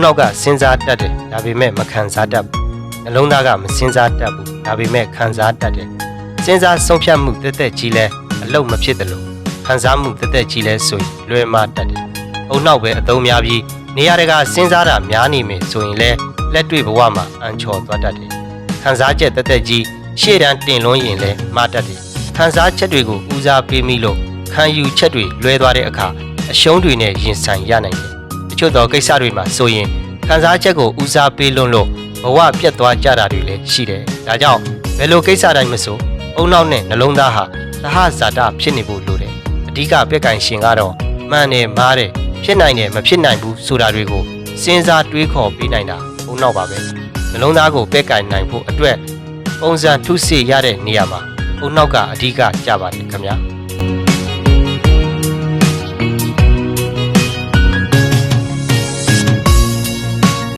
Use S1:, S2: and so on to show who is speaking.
S1: နောက်ကစဉ်းစားတတ်တယ်ဒါပေမဲ့မခံစားတတ်ဘူးနှလုံးသားကမစဉ်းစားတတ်ဘူးဒါပေမဲ့ခံစားတတ်တယ်စဉ်းစားဆုံးဖြတ်မှုတက်တက်ကြီးလဲအလုံးမဖြစ်တယ်လို့ခံစားမှုတက်တက်ကြီးလဲဆိုရင်လွယ်မတတ်တယ်အုံနောက်ပဲအသုံးများပြီးနေရာတကာစဉ်းစားတာများနေမယ်ဆိုရင်လဲလက်တွေ့ဘဝမှာအန်ချော်သွားတတ်တယ်ခံစားချက်တက်တက်ကြီးရှေ့တန်းတင်လွန်းရင်လဲမတတ်တယ်ခံစားချက်တွေကိုဦးစားပေးမိလို့ခံယူချက်တွေလွဲသွားတဲ့အခါအရှုံးတွေနဲ့ရင်ဆိုင်ရနိုင်တယ်တချို့သောကိစ္စတွေမှာဆိုရင်ခံစားချက်ကိုဦးစားပေးလွန်းလို့ဘဝပြတ်သွားကြတာတွေလည်းရှိတယ်ဒါကြောင့်ဘယ်လိုကိစ္စတိုင်းမဆိုအုံနောက်နဲ့နှလုံးသားဟာသဟဇာတဖြစ်နေဖို့လိုတယ်အဓိကပြက်ကင်ရှင်ကတော့မှန်တယ်မားတယ်ဖြစ်နိုင်တယ်မဖြစ်နိုင်ဘူးဆိုတာတွေကိုစဉ်းစားတွေးခေါ်ပေးနိုင်တာအုံနောက်ပါပဲနှလုံးသားကိုပြက်ကင်နိုင်ဖို့အတွက်ပုံစံထုစေရတဲ့နေရာမှာအုံနောက်ကအဓိကကြပါတယ်ခင်ဗျာ